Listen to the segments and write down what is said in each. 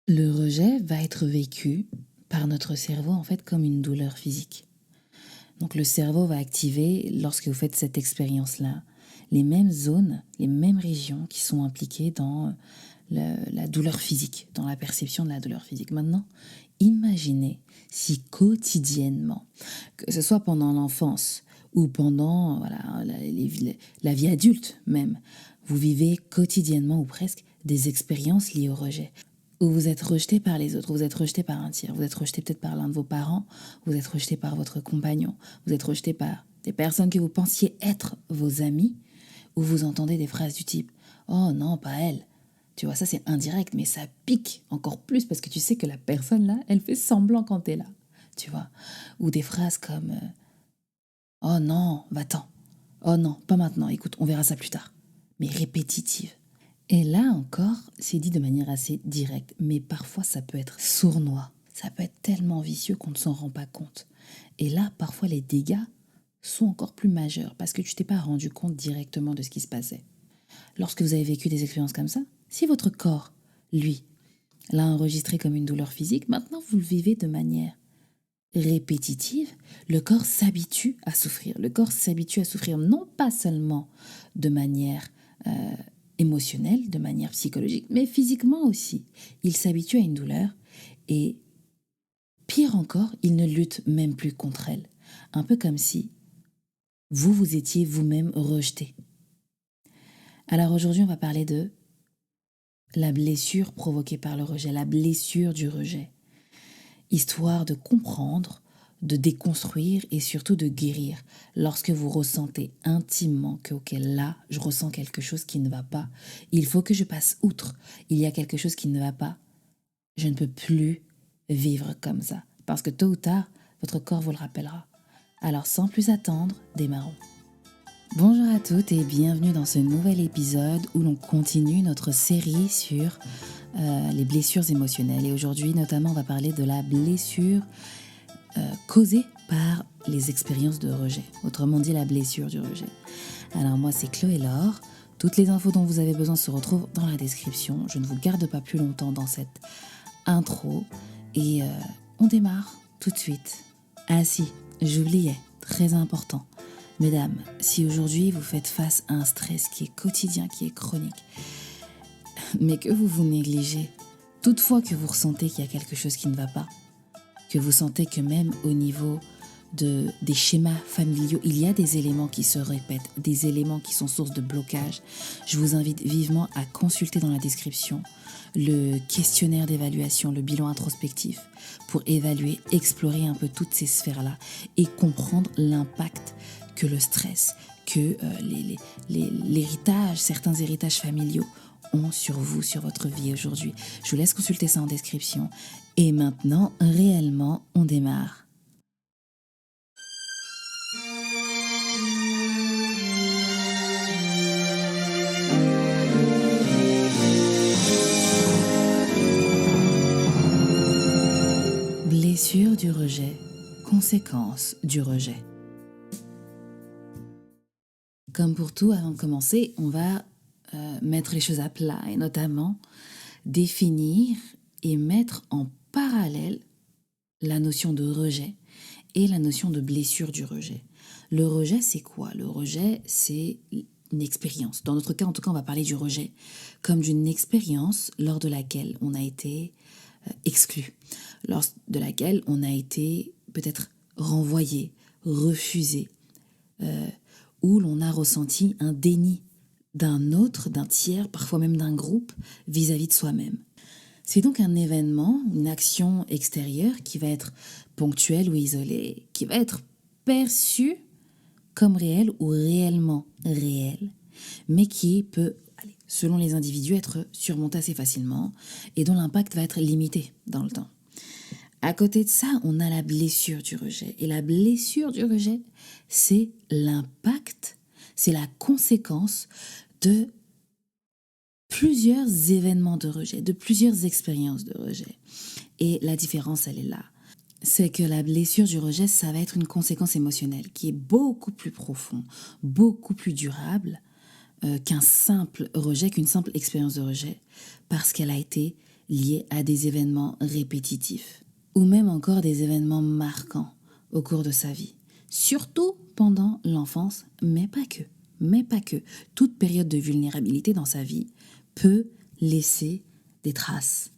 Le rejet va être vécu par notre cerveau en fait comme une douleur physique. Donc le cerveau va activer, lorsque vous faites cette expérience-là, les mêmes zones, les mêmes régions qui sont impliquées dans la douleur physique, dans la perception de la douleur physique. Maintenant, imaginez si quotidiennement, que ce soit pendant l'enfance ou pendant la vie adulte même, vous vivez quotidiennement ou presque des expériences liées au rejet, où vous êtes rejeté par les autres, vous êtes rejeté par un tiers, vous êtes rejeté peut-être par l'un de vos parents, vous êtes rejeté par votre compagnon, vous êtes rejeté par des personnes que vous pensiez être vos amis, où vous entendez des phrases du type « Oh non, pas elle ». Tu vois, ça c'est indirect, mais ça pique encore plus parce que tu sais que la personne là, elle fait semblant quand t'es là, tu vois. Ou des phrases comme Oh non, va-t'en. Oh non, pas maintenant, écoute, on verra ça plus tard. Mais répétitive. Et là encore, c'est dit de manière assez directe, mais parfois ça peut être sournois. Ça peut être tellement vicieux qu'on ne s'en rend pas compte. Et là, parfois les dégâts sont encore plus majeurs parce que tu t'es pas rendu compte directement de ce qui se passait. Lorsque vous avez vécu des expériences comme ça, si votre corps, lui, l'a enregistré comme une douleur physique, maintenant vous le vivez de manière répétitive, le corps s'habitue à souffrir. Le corps s'habitue à souffrir non pas seulement de manière émotionnelle, de manière psychologique, mais physiquement aussi. Il s'habitue à une douleur et, pire encore, il ne lutte même plus contre elle. Un peu comme si vous étiez vous-même rejeté. Alors aujourd'hui, on va parler de la blessure provoquée par le rejet, la blessure du rejet, histoire de comprendre, de déconstruire et surtout de guérir lorsque vous ressentez intimement que ok, là je ressens quelque chose qui ne va pas, il faut que je passe outre, il y a quelque chose qui ne va pas, je ne peux plus vivre comme ça parce que tôt ou tard votre corps vous le rappellera. Alors sans plus attendre, démarrons. Bonjour à toutes et bienvenue dans ce nouvel épisode où l'on continue notre série sur les blessures émotionnelles. Et aujourd'hui, notamment, on va parler de la blessure causée par les expériences de rejet. Autrement dit, la blessure du rejet. Alors moi, c'est Chloé Laure. Toutes les infos dont vous avez besoin se retrouvent dans la description. Je ne vous garde pas plus longtemps dans cette intro. Et on démarre tout de suite. Ah si, j'oubliais, très important. Mesdames, si aujourd'hui vous faites face à un stress qui est quotidien, qui est chronique, mais que vous vous négligez, toutefois que vous ressentez qu'il y a quelque chose qui ne va pas, que vous sentez que même au niveau des schémas familiaux, il y a des éléments qui se répètent, des éléments qui sont source de blocage, je vous invite vivement à consulter dans la description le questionnaire d'évaluation, le bilan introspectif, pour évaluer, explorer un peu toutes ces sphères-là et comprendre l'impact que le stress, que l'héritage, certains héritages familiaux ont sur vous, sur votre vie aujourd'hui. Je vous laisse consulter ça en description. Et maintenant, réellement, on démarre. Blessure du rejet, conséquences du rejet. Comme pour tout, avant de commencer, on va mettre les choses à plat et notamment définir et mettre en parallèle la notion de rejet et la notion de blessure du rejet. Le rejet, c'est quoi? Le rejet, c'est une expérience. Dans notre cas, en tout cas, on va parler du rejet comme d'une expérience lors de laquelle on a été exclu, lors de laquelle on a été peut-être renvoyé, refusé, où l'on a ressenti un déni d'un autre, d'un tiers, parfois même d'un groupe vis-à-vis de soi-même. C'est donc un événement, une action extérieure qui va être ponctuelle ou isolée, qui va être perçue comme réelle ou réellement réelle, mais qui peut, selon les individus, être surmontée assez facilement et dont l'impact va être limité dans le temps. À côté de ça, on a la blessure du rejet. Et la blessure du rejet, c'est l'impact, c'est la conséquence de plusieurs événements de rejet, de plusieurs expériences de rejet. Et la différence, elle est là. C'est que la blessure du rejet, ça va être une conséquence émotionnelle qui est beaucoup plus profonde, beaucoup plus durable qu'un simple rejet, qu'une simple expérience de rejet, parce qu'elle a été liés à des événements répétitifs ou même encore des événements marquants au cours de sa vie. Surtout pendant l'enfance, mais pas que. Mais pas que. Toute période de vulnérabilité dans sa vie peut laisser des traces.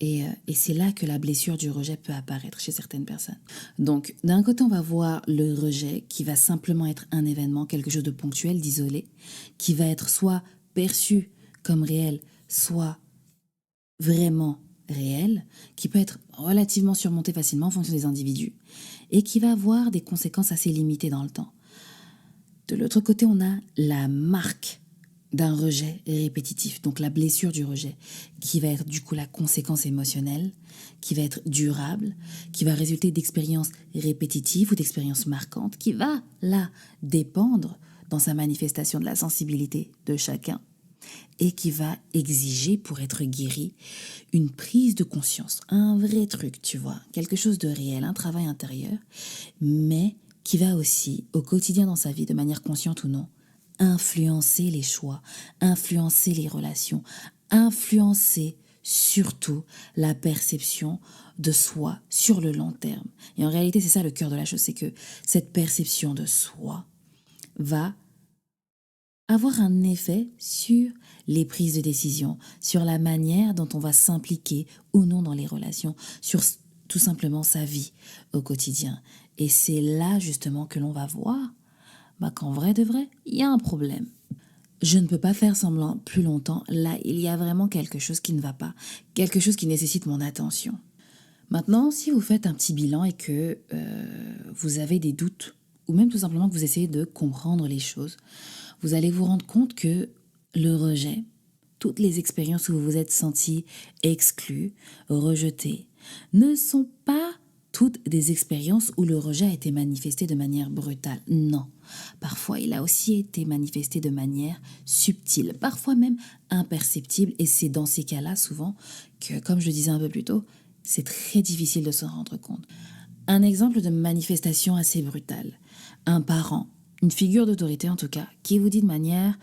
Et c'est là que la blessure du rejet peut apparaître chez certaines personnes. Donc, d'un côté, on va voir le rejet qui va simplement être un événement, quelque chose de ponctuel, d'isolé, qui va être soit perçu comme réel, soit vraiment réel, qui peut être relativement surmonté facilement en fonction des individus, et qui va avoir des conséquences assez limitées dans le temps. De l'autre côté, on a la marque d'un rejet répétitif, donc la blessure du rejet, qui va être du coup la conséquence émotionnelle, qui va être durable, qui va résulter d'expériences répétitives ou d'expériences marquantes, qui va, là, dépendre dans sa manifestation de la sensibilité de chacun, et qui va exiger, pour être guéri, une prise de conscience, un vrai truc, tu vois, quelque chose de réel, un travail intérieur, mais qui va aussi, au quotidien dans sa vie, de manière consciente ou non, influencer les choix, influencer les relations, influencer surtout la perception de soi sur le long terme. Et en réalité, c'est ça le cœur de la chose, c'est que cette perception de soi va avoir un effet sur les prises de décision, sur la manière dont on va s'impliquer ou non dans les relations, sur tout simplement sa vie au quotidien. Et c'est là justement que l'on va voir qu'en vrai de vrai, il y a un problème. Je ne peux pas faire semblant plus longtemps. Là, il y a vraiment quelque chose qui ne va pas, quelque chose qui nécessite mon attention. Maintenant, si vous faites un petit bilan et que vous avez des doutes, ou même tout simplement que vous essayez de comprendre les choses, vous allez vous rendre compte que le rejet, toutes les expériences où vous vous êtes senti exclu, rejeté, ne sont pas toutes des expériences où le rejet a été manifesté de manière brutale. Non. Parfois, il a aussi été manifesté de manière subtile, parfois même imperceptible. Et c'est dans ces cas-là, souvent, que, comme je disais un peu plus tôt, c'est très difficile de s'en rendre compte. Un exemple de manifestation assez brutale. Un parent, une figure d'autorité en tout cas, qui vous dit de manière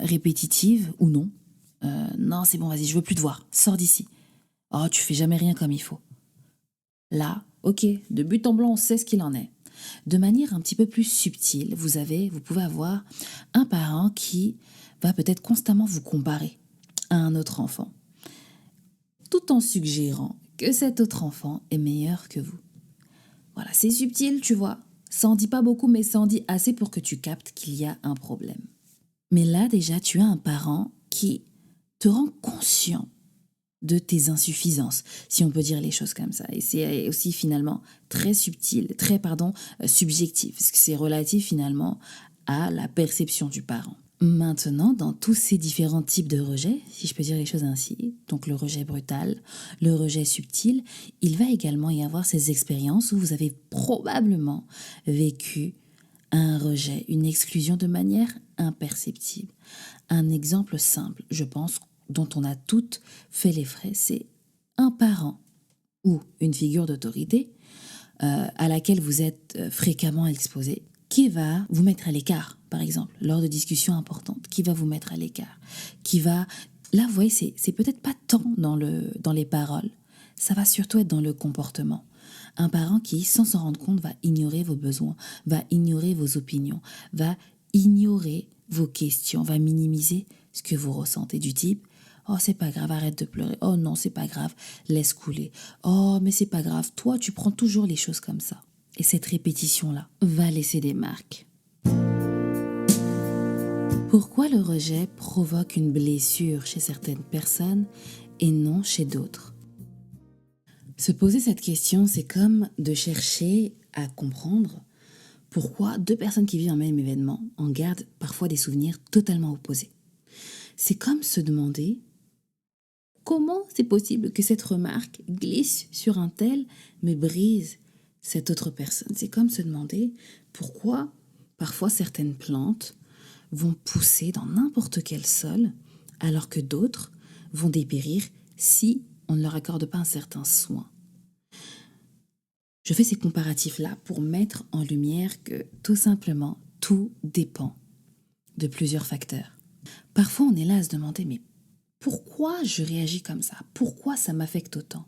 répétitive ou non, non, c'est bon, vas-y, je veux plus te voir, sors d'ici. Oh, tu fais jamais rien comme il faut. Là, ok, de but en blanc, on sait ce qu'il en est. De manière un petit peu plus subtile, vous pouvez avoir un parent qui va peut-être constamment vous comparer à un autre enfant, tout en suggérant que cet autre enfant est meilleur que vous. Voilà, c'est subtil, tu vois. Ça en dit pas beaucoup, mais ça en dit assez pour que tu captes qu'il y a un problème. Mais là, déjà, tu as un parent qui te rend conscient de tes insuffisances, si on peut dire les choses comme ça. Et c'est aussi finalement très subtil, subjectif, parce que c'est relatif finalement à la perception du parent. Maintenant, dans tous ces différents types de rejets, si je peux dire les choses ainsi, donc le rejet brutal, le rejet subtil, il va également y avoir ces expériences où vous avez probablement vécu un rejet, une exclusion de manière imperceptible. Un exemple simple, je pense, dont on a toutes fait les frais, c'est un parent ou une figure d'autorité à laquelle vous êtes fréquemment exposé, qui va vous mettre à l'écart, par exemple, lors de discussions importantes, qui va vous mettre à l'écart, qui va... Là, vous voyez, c'est peut-être pas tant dans les paroles, ça va surtout être dans le comportement. Un parent qui, sans s'en rendre compte, va ignorer vos besoins, va ignorer vos opinions, va ignorer vos questions, va minimiser ce que vous ressentez du type « Oh, c'est pas grave, arrête de pleurer. Oh non, c'est pas grave, laisse couler. Oh, mais c'est pas grave, toi, tu prends toujours les choses comme ça. » Et cette répétition-là va laisser des marques. Pourquoi le rejet provoque une blessure chez certaines personnes et non chez d'autres ? Se poser cette question, c'est comme de chercher à comprendre pourquoi deux personnes qui vivent un même événement en gardent parfois des souvenirs totalement opposés. C'est comme se demander comment c'est possible que cette remarque glisse sur un tel mais brise cette autre personne. C'est comme se demander pourquoi parfois certaines plantes vont pousser dans n'importe quel sol alors que d'autres vont dépérir si on ne leur accorde pas un certain soin. Je fais ces comparatifs-là pour mettre en lumière que tout simplement, tout dépend de plusieurs facteurs. Parfois, on est là à se demander, mais pourquoi je réagis comme ça? Pourquoi ça m'affecte autant?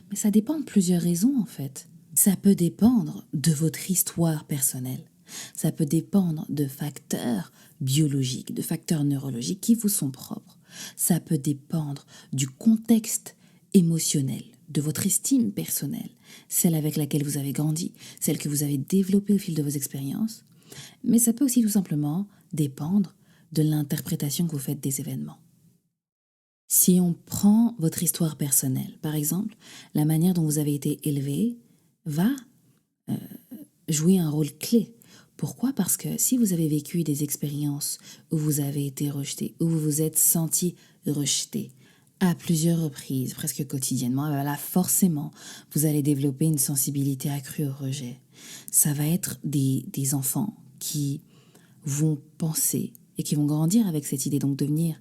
Mais ça dépend de plusieurs raisons en fait. Ça peut dépendre de votre histoire personnelle. Ça peut dépendre de facteurs biologiques, de facteurs neurologiques qui vous sont propres. Ça peut dépendre du contexte émotionnel, de votre estime personnelle, celle avec laquelle vous avez grandi, celle que vous avez développée au fil de vos expériences. Mais ça peut aussi tout simplement dépendre de l'interprétation que vous faites des événements. Si on prend votre histoire personnelle, par exemple, la manière dont vous avez été élevé va jouer un rôle clé. Pourquoi? Parce que si vous avez vécu des expériences où vous avez été rejeté, où vous vous êtes senti rejeté à plusieurs reprises, presque quotidiennement, là forcément, vous allez développer une sensibilité accrue au rejet. Ça va être des enfants qui vont penser et qui vont grandir avec cette idée, donc devenir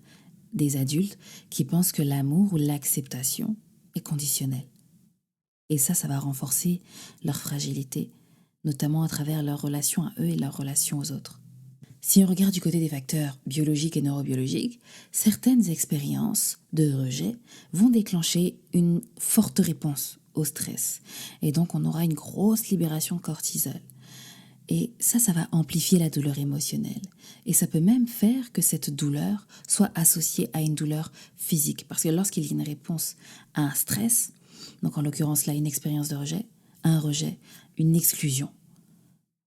des adultes qui pensent que l'amour ou l'acceptation est conditionnel. Et ça va renforcer leur fragilité, notamment à travers leur relation à eux et leur relation aux autres. Si on regarde du côté des facteurs biologiques et neurobiologiques, certaines expériences de rejet vont déclencher une forte réponse au stress. Et donc on aura une grosse libération cortisol. Et ça va amplifier la douleur émotionnelle. Et ça peut même faire que cette douleur soit associée à une douleur physique. Parce que lorsqu'il y a une réponse à un stress, donc en l'occurrence là une expérience de rejet, un rejet, une exclusion,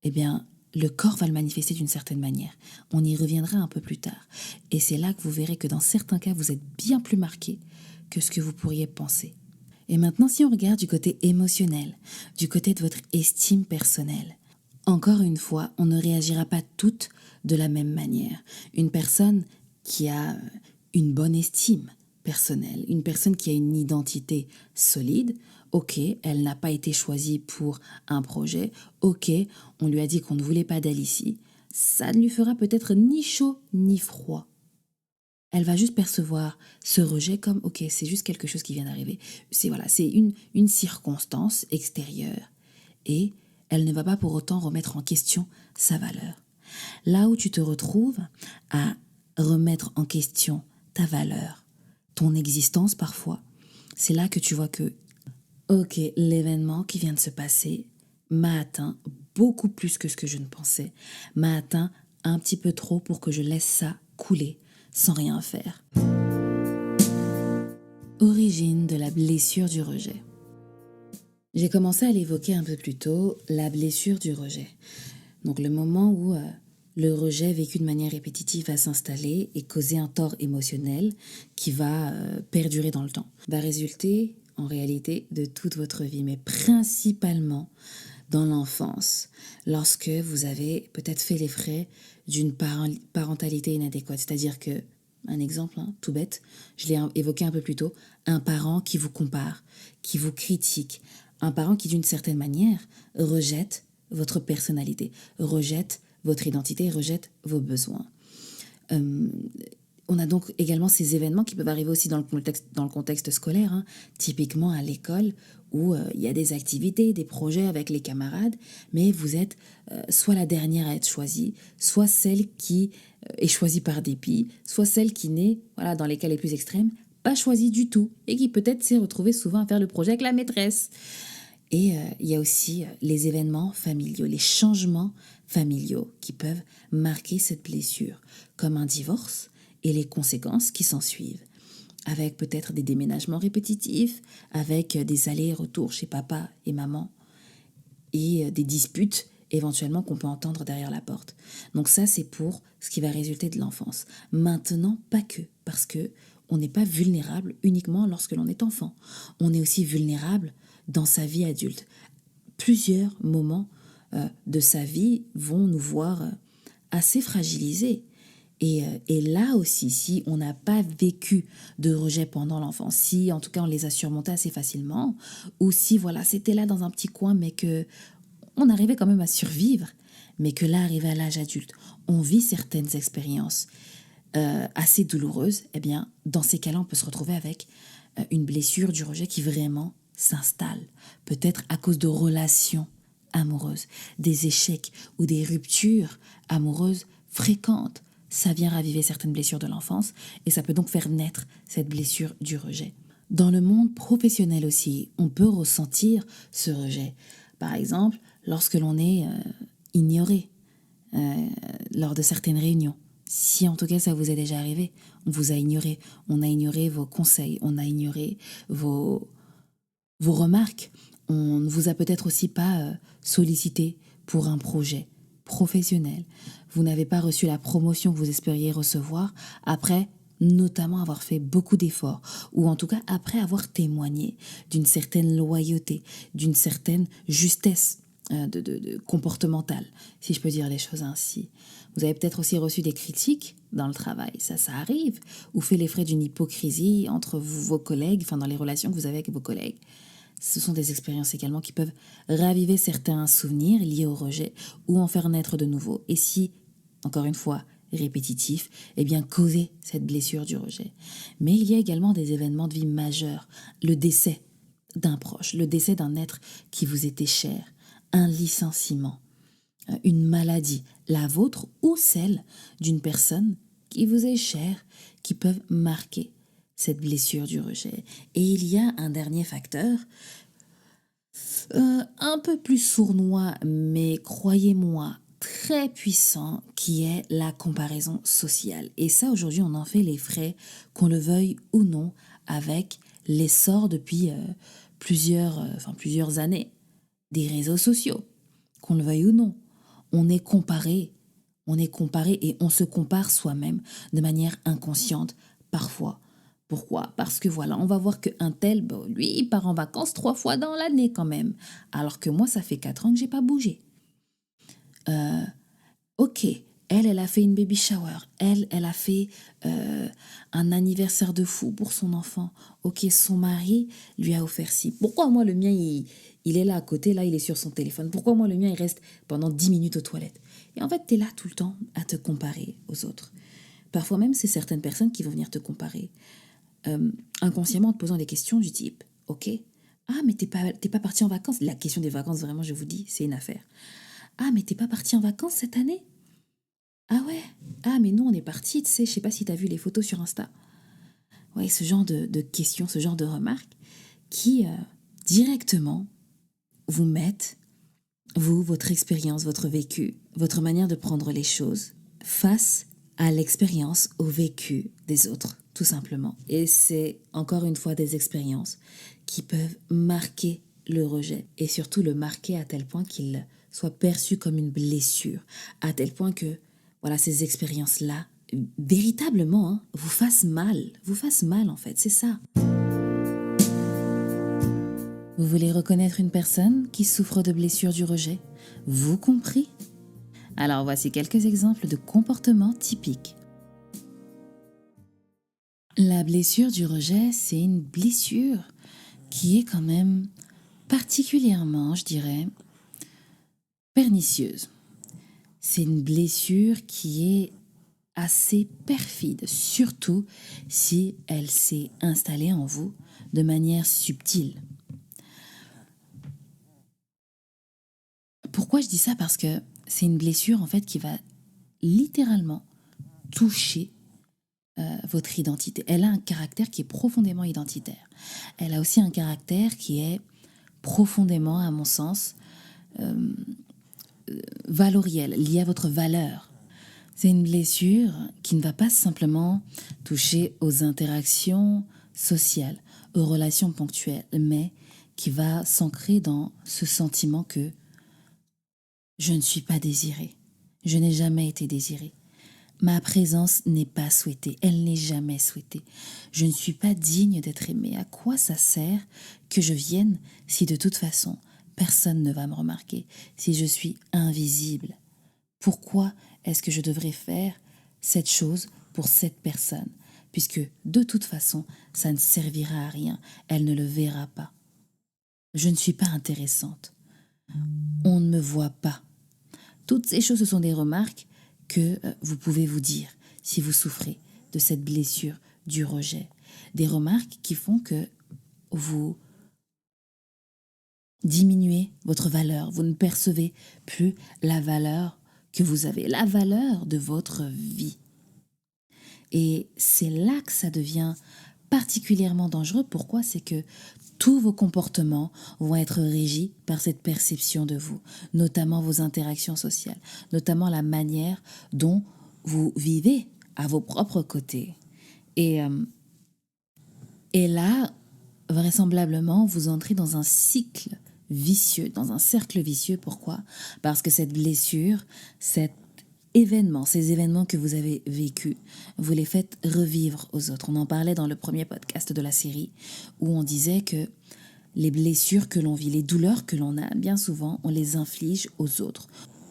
eh bien le corps va le manifester d'une certaine manière. On y reviendra un peu plus tard. Et c'est là que vous verrez que dans certains cas, vous êtes bien plus marqué que ce que vous pourriez penser. Et maintenant, si on regarde du côté émotionnel, du côté de votre estime personnelle, encore une fois, on ne réagira pas toutes de la même manière. Une personne qui a une bonne estime personnelle, une personne qui a une identité solide, ok, elle n'a pas été choisie pour un projet, ok, on lui a dit qu'on ne voulait pas d'elle ici, ça ne lui fera peut-être ni chaud ni froid. Elle va juste percevoir ce rejet comme, ok, c'est juste quelque chose qui vient d'arriver. C'est une circonstance extérieure. Et elle ne va pas pour autant remettre en question sa valeur. Là où tu te retrouves à remettre en question ta valeur, ton existence parfois, c'est là que tu vois que, ok, l'événement qui vient de se passer m'a atteint beaucoup plus que ce que je ne pensais, m'a atteint un petit peu trop pour que je laisse ça couler sans rien faire. Origine de la blessure du rejet. J'ai commencé à l'évoquer un peu plus tôt, la blessure du rejet. Donc le moment où le rejet vécu de manière répétitive va s'installer et causer un tort émotionnel qui va perdurer dans le temps. Va résulter en réalité de toute votre vie, mais principalement dans l'enfance, lorsque vous avez peut-être fait les frais d'une parentalité inadéquate. C'est-à-dire que, un exemple tout bête, je l'ai évoqué un peu plus tôt, un parent qui vous compare, qui vous critique, un parent qui d'une certaine manière rejette votre personnalité, rejette votre identité, rejette vos besoins. On a donc également ces événements qui peuvent arriver aussi dans le contexte scolaire, typiquement à l'école où il y a des activités, des projets avec les camarades, mais vous êtes soit la dernière à être choisie, soit celle qui est choisie par dépit, soit celle qui n'est, dans les cas les plus extrêmes, pas choisie du tout et qui peut-être s'est retrouvée souvent à faire le projet avec la maîtresse. Et il y a aussi les événements familiaux, les changements familiaux qui peuvent marquer cette blessure, comme un divorce et les conséquences qui s'en suivent, avec peut-être des déménagements répétitifs, avec des allers-retours chez papa et maman, et des disputes éventuellement qu'on peut entendre derrière la porte. Donc ça, c'est pour ce qui va résulter de l'enfance. Maintenant, pas que, parce que on n'est pas vulnérable uniquement lorsque l'on est enfant. On est aussi vulnérable dans sa vie adulte. Plusieurs moments de sa vie vont nous voir assez fragilisés. Et là aussi, si on n'a pas vécu de rejet pendant l'enfance, si en tout cas on les a surmontés assez facilement, ou si c'était là dans un petit coin, mais que on arrivait quand même à survivre, mais que là, arrivé à l'âge adulte, on vit certaines expériences assez douloureuses, eh bien, dans ces cas-là, on peut se retrouver avec une blessure du rejet qui vraiment s'installe, peut-être à cause de relations amoureuses, des échecs ou des ruptures amoureuses fréquentes, ça vient raviver certaines blessures de l'enfance et ça peut donc faire naître cette blessure du rejet. Dans le monde professionnel aussi, on peut ressentir ce rejet. Par exemple, lorsque l'on est ignoré lors de certaines réunions. Si en tout cas ça vous est déjà arrivé, on vous a ignoré, on a ignoré vos conseils, on a ignoré vos remarques, on ne vous a peut-être aussi pas sollicité pour un projet professionnel. Vous n'avez pas reçu la promotion que vous espériez recevoir après notamment avoir fait beaucoup d'efforts, ou en tout cas après avoir témoigné d'une certaine loyauté, d'une certaine justesse comportementale, si je peux dire les choses ainsi. Vous avez peut-être aussi reçu des critiques dans le travail, ça arrive, ou fait les frais d'une hypocrisie entre vos collègues, enfin dans les relations que vous avez avec vos collègues. Ce sont des expériences également qui peuvent raviver certains souvenirs liés au rejet ou en faire naître de nouveaux. Et si, encore une fois, répétitif, eh bien causer cette blessure du rejet. Mais il y a également des événements de vie majeurs, le décès d'un proche, le décès d'un être qui vous était cher, un licenciement, une maladie, la vôtre ou celle d'une personne qui vous est chère, qui peuvent marquer cette blessure du rejet. Et il y a un dernier facteur, un peu plus sournois, mais croyez-moi, très puissant, qui est la comparaison sociale. Et ça, aujourd'hui, on en fait les frais, qu'on le veuille ou non, avec l'essor depuis plusieurs années des réseaux sociaux, qu'on le veuille ou non. On est comparé et on se compare soi-même de manière inconsciente parfois. Pourquoi? Parce que voilà, on va voir qu'un tel, lui, il part en vacances 3 fois dans l'année quand même. Alors que moi, ça fait 4 ans que j'ai pas bougé. Ok, elle a fait une baby shower. Elle a fait un anniversaire de fou pour son enfant. Ok, son mari lui a offert ci. Pourquoi moi, le mien, il est là à côté, là, il est sur son téléphone. Pourquoi moi, le mien, il reste pendant 10 minutes aux toilettes? Et en fait, tu es là tout le temps à te comparer aux autres. Parfois même, c'est certaines personnes qui vont venir te comparer. Inconsciemment en te posant des questions du type, ok, ah mais t'es pas parti en vacances. La question des vacances, vraiment, je vous dis, c'est une affaire. Ah mais t'es pas parti en vacances cette année? Ah ouais? Ah mais nous on est parti, tu sais, je sais pas si t'as vu les photos sur Insta. Ouais, ce genre de questions, ce genre de remarques qui directement vous mettent, vous, votre expérience, votre vécu, votre manière de prendre les choses face à l'expérience, au vécu des autres, tout simplement. Et c'est encore une fois des expériences qui peuvent marquer le rejet et surtout le marquer à tel point qu'il soit perçu comme une blessure, à tel point que voilà, ces expériences-là, véritablement, vous fassent mal en fait, c'est ça. Vous voulez reconnaître une personne qui souffre de blessures du rejet, vous compris? Alors voici quelques exemples de comportements typiques. La blessure du rejet, c'est une blessure qui est quand même particulièrement, je dirais, pernicieuse. C'est une blessure qui est assez perfide, surtout si elle s'est installée en vous de manière subtile. Pourquoi je dis ça? Parce que c'est une blessure en fait qui va littéralement toucher votre identité. Elle a un caractère qui est profondément identitaire. Elle a aussi un caractère qui est profondément, à mon sens, valoriel, lié à votre valeur. C'est une blessure qui ne va pas simplement toucher aux interactions sociales, aux relations ponctuelles, mais qui va s'ancrer dans ce sentiment que je ne suis pas désirée, je n'ai jamais été désirée. Ma présence n'est pas souhaitée, elle n'est jamais souhaitée. Je ne suis pas digne d'être aimée. À quoi ça sert que je vienne si de toute façon personne ne va me remarquer, si je suis invisible? Pourquoi est-ce que je devrais faire cette chose pour cette personne? Puisque de toute façon, ça ne servira à rien, elle ne le verra pas. Je ne suis pas intéressante. On ne me voit pas. Toutes ces choses, ce sont des remarques que vous pouvez vous dire si vous souffrez de cette blessure du rejet. Des remarques qui font que vous diminuez votre valeur, vous ne percevez plus la valeur que vous avez, la valeur de votre vie. Et c'est là que ça devient particulièrement dangereux. Pourquoi? C'est que tous vos comportements vont être régis par cette perception de vous, notamment vos interactions sociales, notamment la manière dont vous vivez à vos propres côtés. Et, euh, et là, vraisemblablement, vous entrez dans un cycle vicieux, dans un cercle vicieux. Pourquoi? Parce que cette blessure, cet événement, ces événements que vous avez vécus, vous les faites revivre aux autres. On en parlait dans le premier podcast de la série où on disait que les blessures que l'on vit, les douleurs que l'on a, bien souvent, on les inflige aux autres.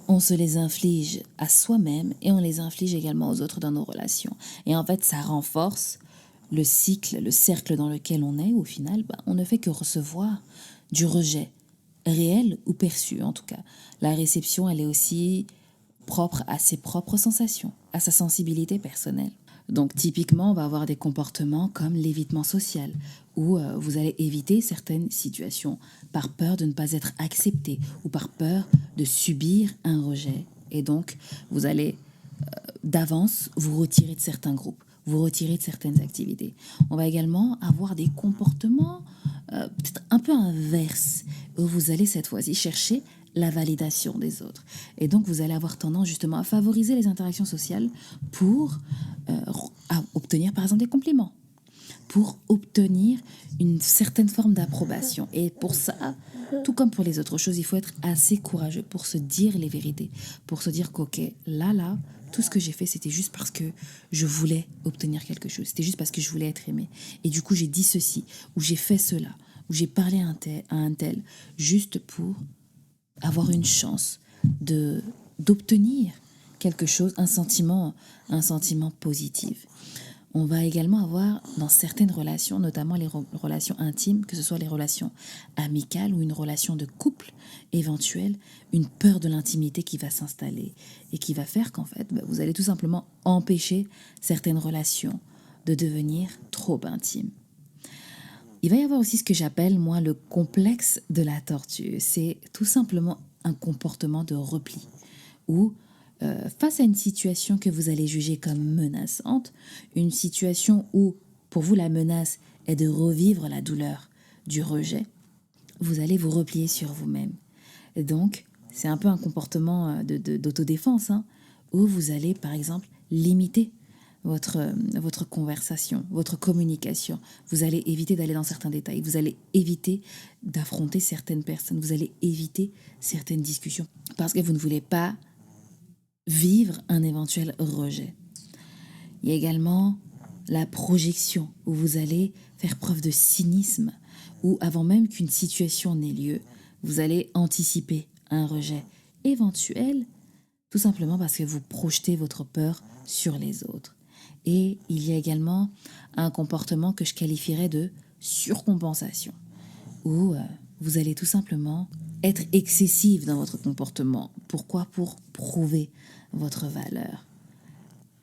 On se les inflige à soi-même et on les inflige également aux autres dans nos relations. Et en fait, ça renforce le cycle, le cercle dans lequel on est. Au final, on ne fait que recevoir du rejet, réel ou perçu en tout cas. La réception, elle est aussi propre à ses propres sensations, à sa sensibilité personnelle. Donc typiquement, on va avoir des comportements comme l'évitement social, où vous allez éviter certaines situations par peur de ne pas être accepté ou par peur de subir un rejet. Et donc, vous allez d'avance vous retirer de certains groupes, vous retirer de certaines activités. On va également avoir des comportements peut-être un peu inverses, où vous allez cette fois-ci chercher la validation des autres. Et donc, vous allez avoir tendance justement à favoriser les interactions sociales pour obtenir par exemple des compliments, pour obtenir une certaine forme d'approbation. Et pour ça, tout comme pour les autres choses, il faut être assez courageux pour se dire les vérités, pour se dire qu'ok, là, tout ce que j'ai fait, c'était juste parce que je voulais obtenir quelque chose, c'était juste parce que je voulais être aimé. Et du coup, j'ai dit ceci, ou j'ai fait cela, ou j'ai parlé à un tel, juste pour avoir une chance d'obtenir quelque chose, un sentiment positif. On va également avoir dans certaines relations, notamment les relations intimes, que ce soit les relations amicales ou une relation de couple éventuelle, une peur de l'intimité qui va s'installer et qui va faire qu'en fait, vous allez tout simplement empêcher certaines relations de devenir trop intimes. Il va y avoir aussi ce que j'appelle, moi, le complexe de la tortue. C'est tout simplement un comportement de repli où, face à une situation que vous allez juger comme menaçante, une situation où, pour vous, la menace est de revivre la douleur du rejet, vous allez vous replier sur vous-même. Et donc, c'est un peu un comportement d'autodéfense, où vous allez, par exemple, limiter votre conversation, votre communication. Vous allez éviter d'aller dans certains détails. Vous allez éviter d'affronter certaines personnes. Vous allez éviter certaines discussions parce que vous ne voulez pas vivre un éventuel rejet. Il y a également la projection où vous allez faire preuve de cynisme, où avant même qu'une situation n'ait lieu, vous allez anticiper un rejet éventuel, tout simplement parce que vous projetez votre peur sur les autres. Et il y a également un comportement que je qualifierais de surcompensation, où vous allez tout simplement être excessive dans votre comportement. Pourquoi? Pour prouver votre valeur.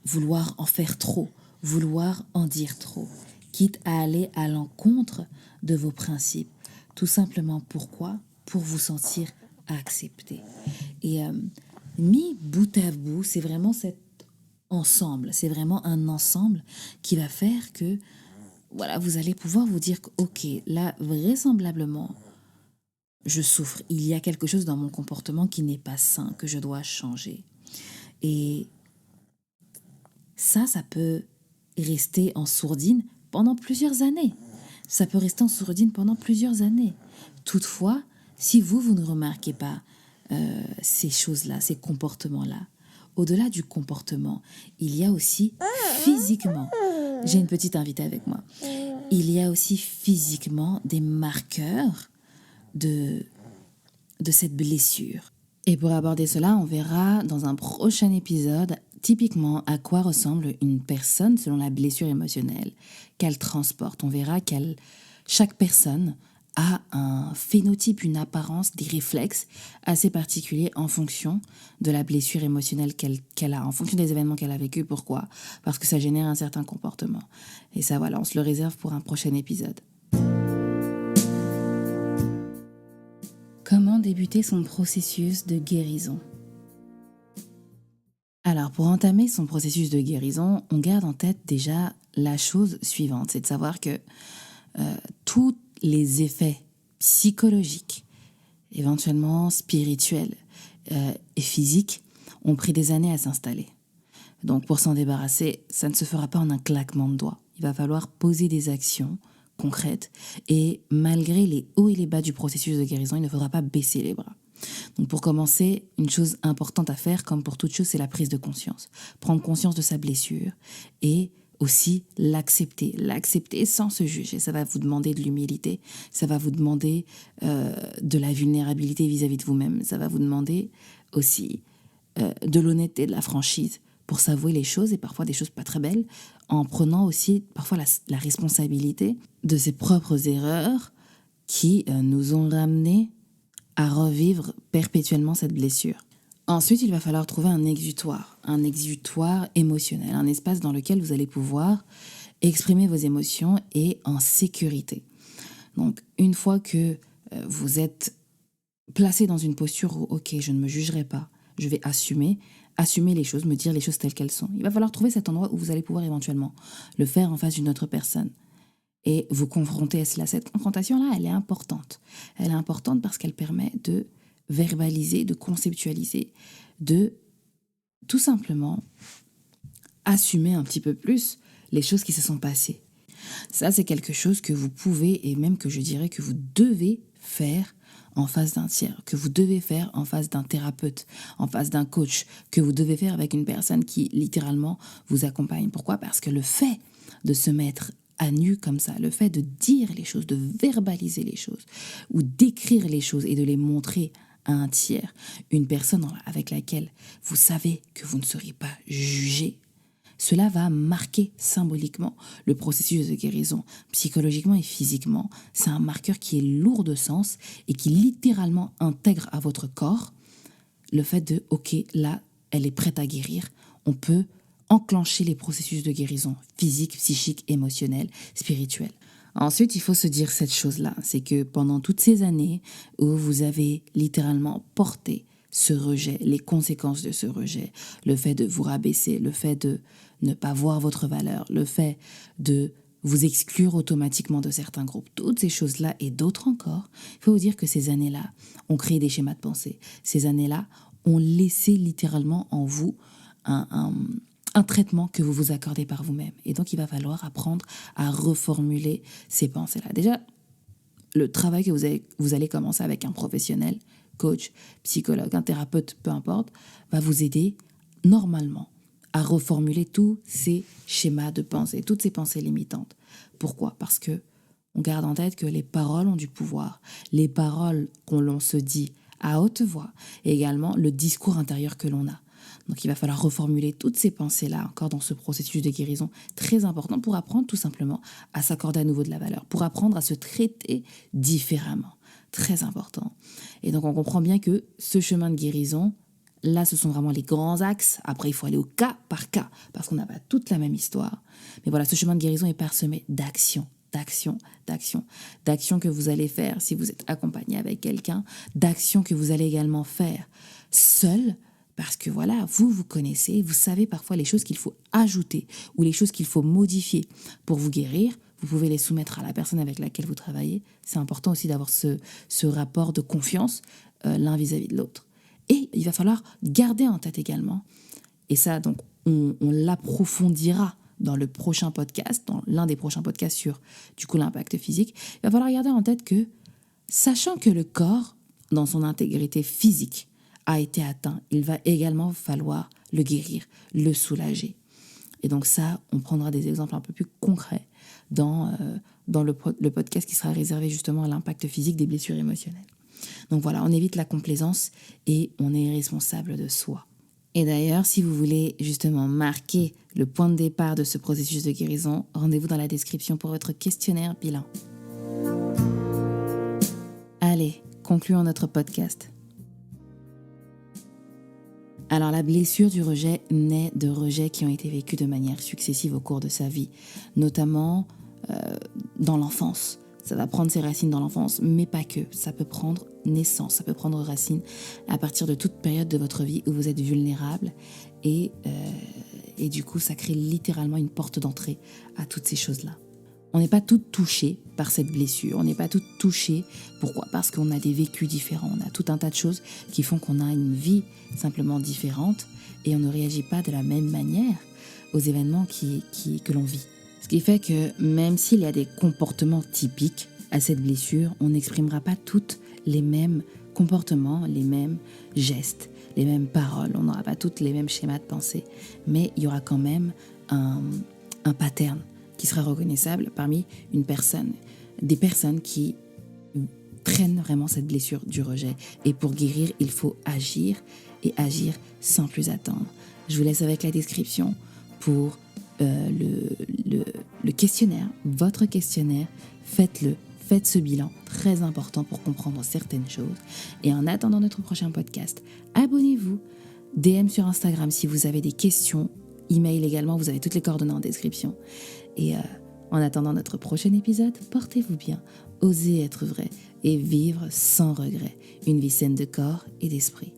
Vouloir en faire trop, vouloir en dire trop, quitte à aller à l'encontre de vos principes. Tout simplement pourquoi? Pour vous sentir accepté. Et mis bout à bout, c'est vraiment cet ensemble, c'est vraiment un ensemble qui va faire que voilà, vous allez pouvoir vous dire que ok, là vraisemblablement je souffre, il y a quelque chose dans mon comportement qui n'est pas sain, que je dois changer. Et ça peut rester en sourdine pendant plusieurs années. Ça peut rester en sourdine pendant plusieurs années. Toutefois, si vous ne remarquez pas ces choses-là, ces comportements-là, au-delà du comportement, il y a aussi physiquement, j'ai une petite invitée avec moi, il y a aussi physiquement des marqueurs de cette blessure. Et pour aborder cela, on verra dans un prochain épisode typiquement à quoi ressemble une personne selon la blessure émotionnelle qu'elle transporte. On verra chaque personne a un phénotype, une apparence, des réflexes assez particuliers en fonction de la blessure émotionnelle qu'elle a, en fonction des événements qu'elle a vécus. Pourquoi? Parce que ça génère un certain comportement. Et ça, voilà, on se le réserve pour un prochain épisode. Comment débuter son processus de guérison? Alors, pour entamer son processus de guérison, on garde en tête déjà la chose suivante, c'est de savoir que tous les effets psychologiques, éventuellement spirituels et physiques, ont pris des années à s'installer. Donc, pour s'en débarrasser, ça ne se fera pas en un claquement de doigts. Il va falloir poser des actions concrètes et malgré les hauts et les bas du processus de guérison, il ne faudra pas baisser les bras. Donc pour commencer, une chose importante à faire, comme pour toute chose, c'est la prise de conscience. Prendre conscience de sa blessure et aussi l'accepter. L'accepter sans se juger. Ça va vous demander de l'humilité, ça va vous demander de la vulnérabilité vis-à-vis de vous-même, ça va vous demander aussi de l'honnêteté, de la franchise pour s'avouer les choses et parfois des choses pas très belles, en prenant aussi parfois la responsabilité de ses propres erreurs qui nous ont ramenés à revivre perpétuellement cette blessure. Ensuite, il va falloir trouver un exutoire émotionnel, un espace dans lequel vous allez pouvoir exprimer vos émotions et en sécurité. Donc, une fois que vous êtes placé dans une posture où, ok, je ne me jugerai pas, je vais assumer les choses, me dire les choses telles qu'elles sont. Il va falloir trouver cet endroit où vous allez pouvoir éventuellement le faire en face d'une autre personne et vous confronter à cela. Cette confrontation-là, elle est importante. Elle est importante parce qu'elle permet de verbaliser, de conceptualiser, de tout simplement assumer un petit peu plus les choses qui se sont passées. Ça, c'est quelque chose que vous pouvez et même que je dirais que vous devez faire en face d'un tiers, que vous devez faire en face d'un thérapeute, en face d'un coach, que vous devez faire avec une personne qui littéralement vous accompagne. Pourquoi ? Parce que le fait de se mettre à nu comme ça, le fait de dire les choses, de verbaliser les choses ou d'écrire les choses et de les montrer à un tiers, une personne avec laquelle vous savez que vous ne serez pas jugé, cela va marquer symboliquement le processus de guérison, psychologiquement et physiquement. C'est un marqueur qui est lourd de sens et qui littéralement intègre à votre corps le fait de « ok, là, elle est prête à guérir ». On peut enclencher les processus de guérison physique, psychique, émotionnelle, spirituelle. Ensuite, il faut se dire cette chose-là, c'est que pendant toutes ces années où vous avez littéralement porté ce rejet, les conséquences de ce rejet, le fait de vous rabaisser, le fait de ne pas voir votre valeur, le fait de vous exclure automatiquement de certains groupes, toutes ces choses-là et d'autres encore, il faut vous dire que ces années-là ont créé des schémas de pensée. Ces années-là ont laissé littéralement en vous un traitement que vous vous accordez par vous-même. Et donc, il va falloir apprendre à reformuler ces pensées-là. Déjà, le travail que vous allez commencer avec un professionnel, coach, psychologue, un thérapeute, peu importe, va vous aider normalement à reformuler tous ces schémas de pensée, toutes ces pensées limitantes. Pourquoi ? Parce que on garde en tête que les paroles ont du pouvoir. Les paroles qu'on l'on se dit à haute voix et également le discours intérieur que l'on a. Donc il va falloir reformuler toutes ces pensées-là encore dans ce processus de guérison très important pour apprendre tout simplement à s'accorder à nouveau de la valeur, pour apprendre à se traiter différemment. Très important. Et donc on comprend bien que ce chemin de guérison, là ce sont vraiment les grands axes. Après il faut aller au cas par cas parce qu'on n'a pas toute la même histoire. Mais voilà, ce chemin de guérison est parsemé d'actions que vous allez faire si vous êtes accompagné avec quelqu'un, d'actions que vous allez également faire seul. Parce que voilà, vous connaissez, vous savez parfois les choses qu'il faut ajouter ou les choses qu'il faut modifier pour vous guérir. Vous pouvez les soumettre à la personne avec laquelle vous travaillez. C'est important aussi d'avoir ce rapport de confiance l'un vis-à-vis de l'autre. Et il va falloir garder en tête également, et ça donc on l'approfondira dans le prochain podcast, dans l'un des prochains podcasts sur du coup l'impact physique, il va falloir garder en tête que, sachant que le corps, dans son intégrité physique, a été atteint, il va également falloir le guérir, le soulager. Et donc ça, on prendra des exemples un peu plus concrets dans le podcast qui sera réservé justement à l'impact physique des blessures émotionnelles. Donc voilà, on évite la complaisance et on est responsable de soi. Et d'ailleurs, si vous voulez justement marquer le point de départ de ce processus de guérison, rendez-vous dans la description pour votre questionnaire bilan. Allez, concluons notre podcast. Alors la blessure du rejet naît de rejets qui ont été vécus de manière successive au cours de sa vie, notamment dans l'enfance. Ça va prendre ses racines dans l'enfance, mais pas que. Ça peut prendre naissance, ça peut prendre racine à partir de toute période de votre vie où vous êtes vulnérable. Et du coup, ça crée littéralement une porte d'entrée à toutes ces choses-là. On n'est pas toutes touchées par cette blessure. On n'est pas toutes touchées. Pourquoi ? Parce qu'on a des vécus différents. On a tout un tas de choses qui font qu'on a une vie simplement différente et on ne réagit pas de la même manière aux événements que l'on vit. Ce qui fait que même s'il y a des comportements typiques à cette blessure, on n'exprimera pas toutes les mêmes comportements, les mêmes gestes, les mêmes paroles. On n'aura pas toutes les mêmes schémas de pensée. Mais il y aura quand même un pattern qui sera reconnaissable parmi des personnes qui traînent vraiment cette blessure du rejet. Et pour guérir, il faut agir et agir sans plus attendre. Je vous laisse avec la description pour le questionnaire, votre questionnaire. Faites-le, faites ce bilan, très important pour comprendre certaines choses. Et en attendant notre prochain podcast, abonnez-vous, DM sur Instagram si vous avez des questions, email également, vous avez toutes les coordonnées en description. Et en attendant notre prochain épisode, portez-vous bien, osez être vrai et vivre sans regret, une vie saine de corps et d'esprit.